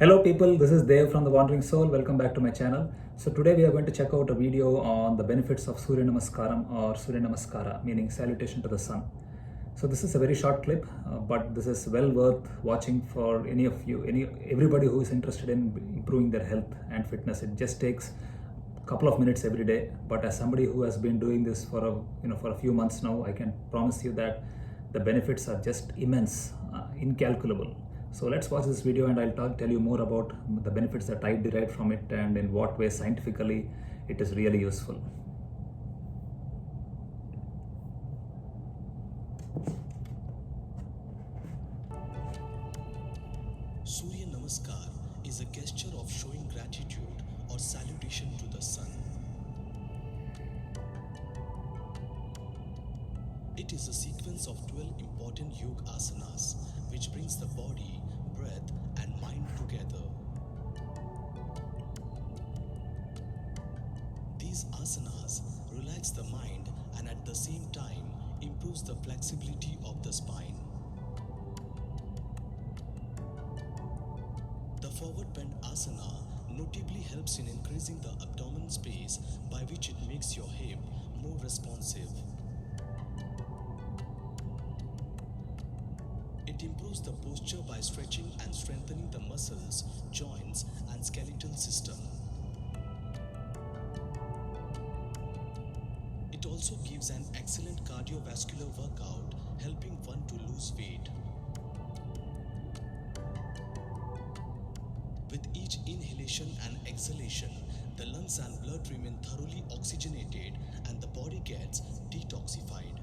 Hello people, this is Dev from The Wandering Soul. Welcome back to my channel. So today we are going to check out a video on the benefits of Surya Namaskaram or Surya Namaskara, meaning salutation to the sun. So this is a very short clip, but this is well worth watching for any of you, everybody who is interested in improving their health and fitness. It just takes a couple of minutes every day, but as somebody who has been doing this for a few months now, I can promise you that the benefits are just immense, incalculable. So let's watch this video and I'll tell you more about the benefits that I derived from it and in what way scientifically it is really useful. Surya Namaskar is a gesture of showing gratitude or salutation to the sun. It is a sequence of 12 important yoga asanas which brings the body, breath and mind together. These asanas relax the mind and at the same time improves the flexibility of the spine. The forward bend asana notably helps in increasing the abdomen space by which it makes your hip more responsive. It improves the posture by stretching and strengthening the muscles, joints and skeletal system. It also gives an excellent cardiovascular workout, helping one to lose weight. With each inhalation and exhalation, the lungs and blood remain thoroughly oxygenated and the body gets detoxified.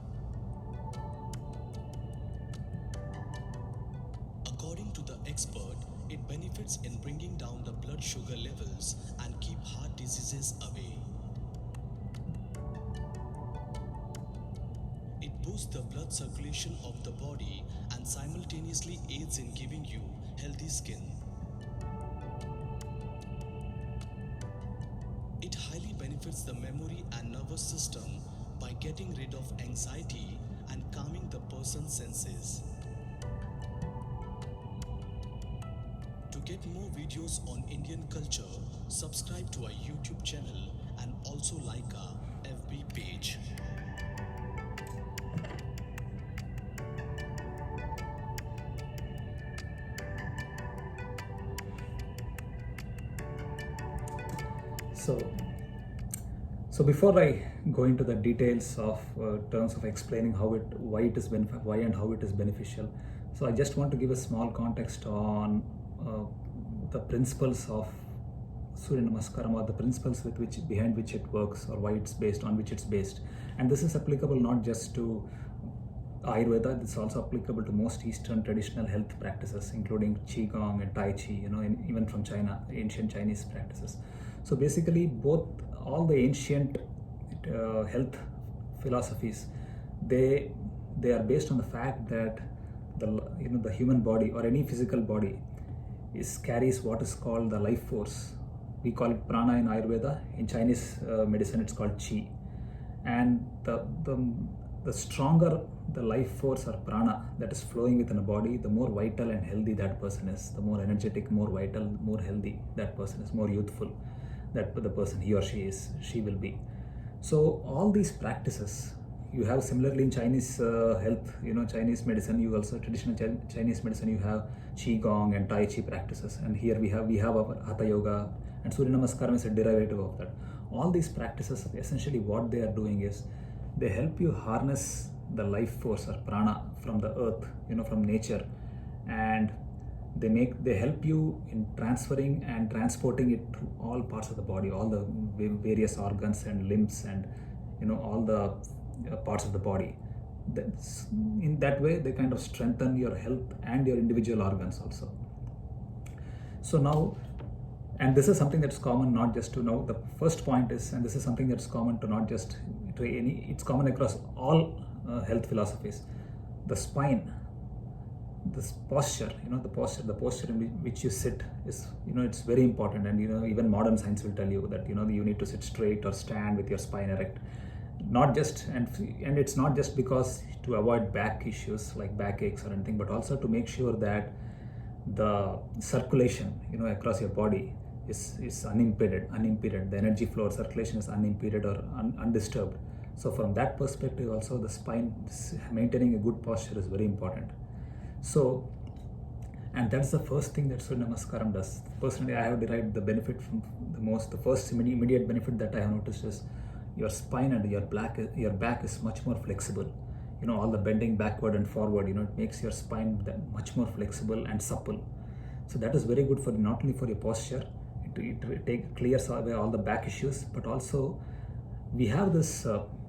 According to the expert, it benefits in bringing down the blood sugar levels and keep heart diseases away. It boosts the blood circulation of the body and simultaneously aids in giving you healthy skin. It highly benefits the memory and nervous system by getting rid of anxiety and calming the person's senses. To get more videos on Indian culture, subscribe to our YouTube channel and also like our FB page. So before I go into the details of terms of explaining why and how it is beneficial, so I just want to give a small context on the principles of Surya Namaskaram, or the principles behind which it works, or why it's based, on which it's based. And this is applicable not just to Ayurveda, it's also applicable to most Eastern traditional health practices, including Qigong and Tai Chi, even from China, ancient Chinese practices. So basically, all the ancient health philosophies, they are based on the fact that the human body or any physical body carries what is called the life force. We call it prana in Ayurveda. In Chinese medicine, it's called Qi. And the stronger the life force or prana that is flowing within a body, the more vital and healthy that person is, the more energetic, more vital, more healthy that person is, more youthful that the person, he or she will be. So all these practices you have similarly in Chinese health, Chinese medicine, you also traditional Chinese medicine, you have Qigong and Tai Chi practices, and here we have our Hatha Yoga, and Surya Namaskaram is a derivative of that. All these practices, essentially what they are doing is they help you harness the life force or prana from the earth, from nature, and they help you in transferring and transporting it to all parts of the body, all the various organs and limbs, and all the parts of the body. In that way, they kind of strengthen your health and your individual organs also. So now, and this is something that's common not just to know. The first point is, and this is something that's common to not just to any, it's common across all health philosophies. The spine, this posture, the posture in which you sit is, it's very important. And even modern science will tell you that you need to sit straight or stand with your spine erect. Not just, and it's not just because to avoid back issues like backaches or anything, but also to make sure that the circulation, across your body is unimpeded. The energy flow circulation is unimpeded or undisturbed. So from that perspective also, the spine, maintaining a good posture is very important. So, and that's the first thing that Surya Namaskaram does. Personally, I have derived the benefit from the first immediate benefit that I have noticed is your spine and your back is much more flexible. All the bending backward and forward, it makes your spine much more flexible and supple. So that is very good for not only for your posture, it clears away all the back issues, but also we have this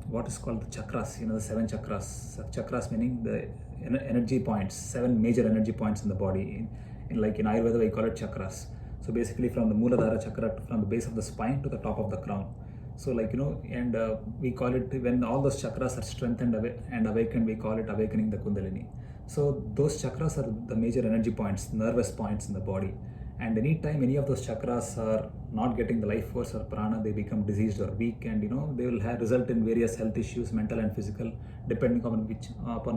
what is called the chakras, the 7 chakras. Chakras meaning the energy points, 7 major energy points in the body. In Ayurveda, we call it chakras. So basically from the Mooladhara chakra, from the base of the spine to the top of the crown. So we call it, when all those chakras are strengthened and awakened, we call it awakening the Kundalini. So those chakras are the major energy points, nervous points in the body. And anytime any of those chakras are not getting the life force or prana, they become diseased or weak, and they will result in various health issues, mental and physical, depending upon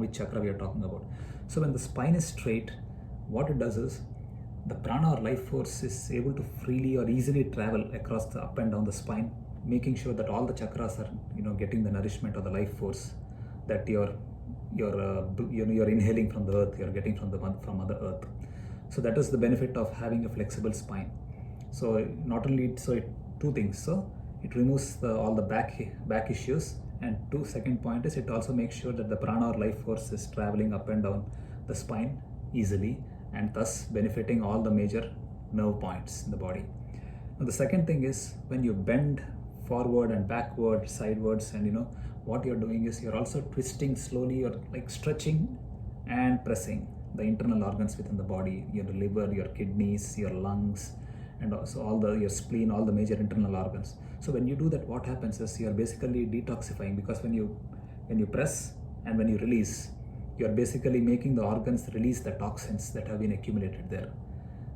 which chakra we are talking about. So when the spine is straight, what it does is the prana or life force is able to freely or easily travel across the up and down the spine, making sure that all the chakras are getting the nourishment or the life force that you're inhaling from the earth, you're getting from Mother Earth. So that is the benefit of having a flexible spine. So not only two things. So it removes all the back issues, and second point is it also makes sure that the prana or life force is traveling up and down the spine easily, and thus benefiting all the major nerve points in the body. Now the second thing is when you bend forward and backward, sidewards, and what you're doing is you're also twisting slowly, or like stretching and pressing the internal organs within the body, your liver, your kidneys, your lungs, and also your spleen, all the major internal organs. So when you do that, what happens is you're basically detoxifying, because when you press and when you release, you're basically making the organs release the toxins that have been accumulated there.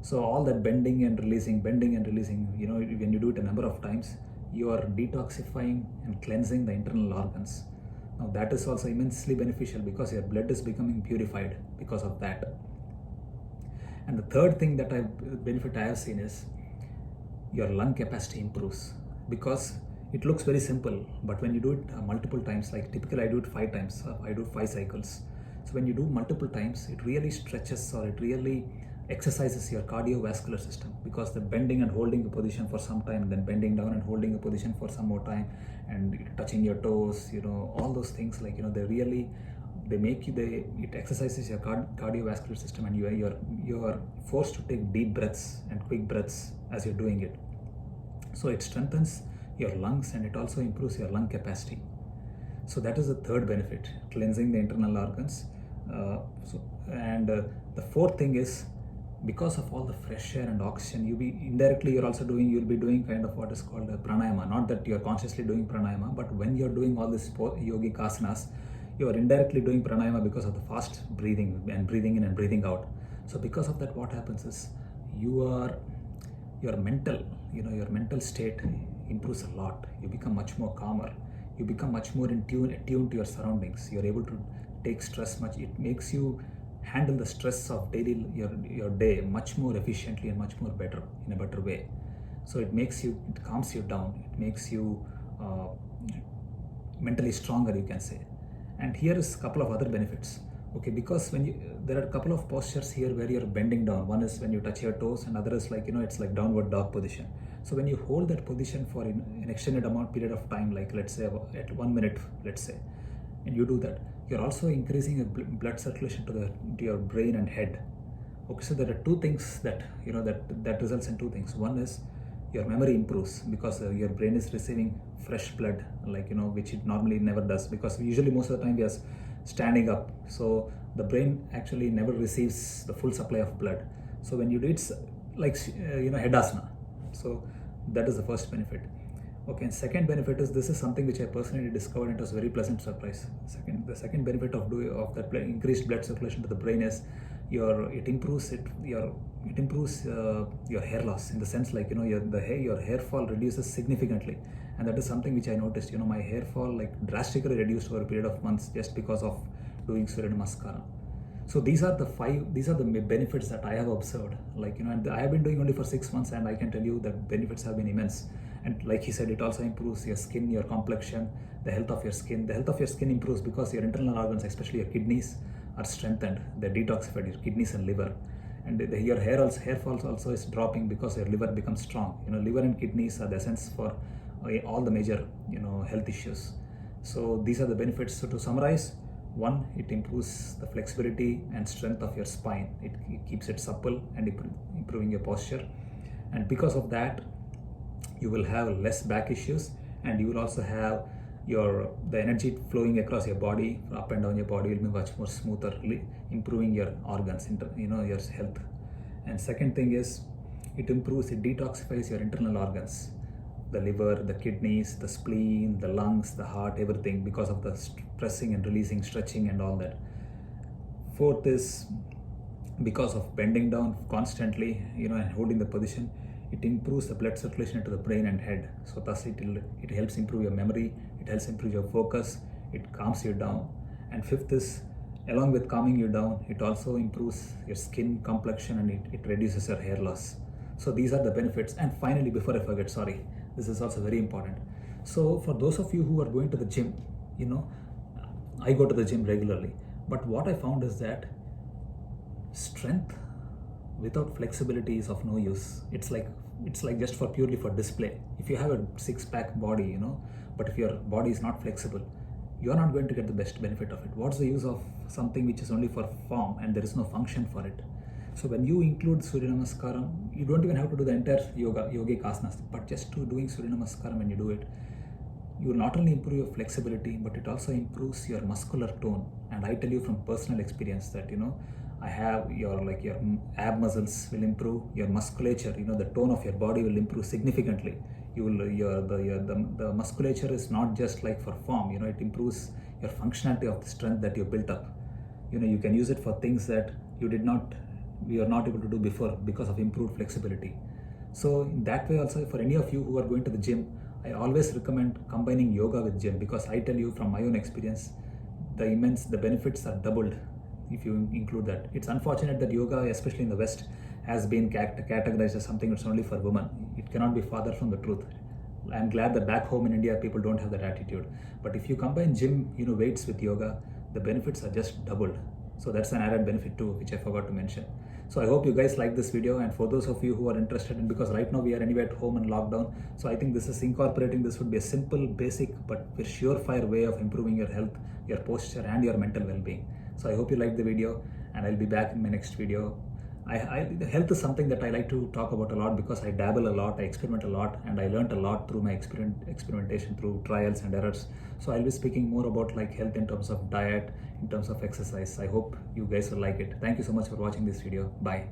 So all that bending and releasing, when you do it a number of times, you are detoxifying and cleansing the internal organs. Now that is also immensely beneficial because your blood is becoming purified because of that. And the third thing benefit I have seen is your lung capacity improves, because it looks very simple, but when you do it multiple times, like typically I do it 5 times, I do 5 cycles. So when you do multiple times, it really stretches, or it really exercises your cardiovascular system, because the bending and holding a position for some time, then bending down and holding a position for some more time, and touching your toes, all those things, it exercises your cardiovascular system, and you are forced to take deep breaths and quick breaths as you're doing it. So it strengthens your lungs, and it also improves your lung capacity. So that is the third benefit, cleansing the internal organs. The fourth thing is, because of all the fresh air and oxygen, you'll be doing kind of what is called a pranayama. Not that you're consciously doing pranayama, but when you're doing all this yogic asanas, you are indirectly doing pranayama because of the fast breathing and breathing in and breathing out. So because of that, what happens is your mental state improves a lot. You become much more calmer. You become much more attuned to your surroundings. You're able to take stress much. It makes you handle the stress of your day much more efficiently and much more in a better way. So it calms you down. It makes you mentally stronger, you can say. And here is a couple of other benefits. Okay, because there are a couple of postures here where you're bending down. One is when you touch your toes, and other is it's like downward dog position. So when you hold that position for an extended period of time, like let's say at 1 minute, let's say, and you do that, you're also increasing blood circulation to your brain and head. Okay, so there are two things that results in two things. One is your memory improves, because your brain is receiving fresh blood, which it normally never does, because usually most of the time we are standing up, so the brain actually never receives the full supply of blood. So when you do it Hedasana, so that is the first benefit. Okay, and second benefit is, this is something which I personally discovered, and it was a very pleasant surprise. The second benefit of that increased blood circulation to the brain is it improves your hair loss, in the sense your hair fall reduces significantly, and that is something which I noticed. My hair fall drastically reduced over a period of months just because of doing Surya Namaskaram. So these are the benefits that I have observed. Like, and I have been doing only for 6 months, and I can tell you that benefits have been immense. And like he said, it also improves your skin, your complexion, the health of your skin. The health of your skin improves because your internal organs, especially your kidneys, are strengthened. They're detoxified, your kidneys and liver. And your hair fall also is dropping because your liver becomes strong. Liver and kidneys are the essence for all the major health issues. So these are the benefits. So to summarize, one, it improves the flexibility and strength of your spine. It keeps it supple and improving your posture. And because of that, you will have less back issues, and you will also have the energy flowing across your body, up and down your body will be much more smoother, improving your organs, your health. And second thing is, it detoxifies your internal organs, the liver, the kidneys, the spleen, the lungs, the heart, everything, because of the pressing and releasing, stretching and all that. Fourth is, because of bending down constantly, and holding the position, it improves the blood circulation into the brain and head. So thus it helps improve your memory, it helps improve your focus, it calms you down. And fifth is, along with calming you down, it also improves your skin complexion, and it reduces your hair loss. So these are the benefits. And finally, before I forget, sorry, this is also very important. So for those of you who are going to the gym, I go to the gym regularly, but what I found is that strength without flexibility is of no use. It's like just purely for display. If you have a six-pack body, but if your body is not flexible, you're not going to get the best benefit of it. What's the use of something which is only for form and there is no function for it? So when you include Surya Namaskaram, you don't even have to do the entire yogic asanas, but just to doing Surya Namaskaram, when you do it, you will not only improve your flexibility, but it also improves your muscular tone. And I tell you from personal experience that, I have your ab muscles will improve, your musculature, the tone of your body will improve significantly. The musculature is not just like for form, it improves your functionality of the strength that you built up. You can use it for things that we are not able to do before because of improved flexibility. So in that way also, for any of you who are going to the gym, I always recommend combining yoga with gym, because I tell you from my own experience, the benefits are doubled if you include that. It's unfortunate that yoga, especially in the West, has been categorized as something that's only for women. It cannot be farther from the truth. I'm glad that back home in India, people don't have that attitude. But if you combine gym, weights with yoga, the benefits are just doubled. So that's an added benefit too, which I forgot to mention. So I hope you guys like this video, and for those of you who are interested in, because right now we are anyway at home and lockdown, so I think incorporating this would be a simple, basic, but a surefire way of improving your health, your posture and your mental well-being. So I hope you liked the video, and I'll be back in my next video. Health is something that I like to talk about a lot, because I dabble a lot, I experiment a lot, and I learned a lot through my experimentation, through trials and errors. So I'll be speaking more about health in terms of diet, in terms of exercise. I hope you guys will like it. Thank you so much for watching this video. Bye.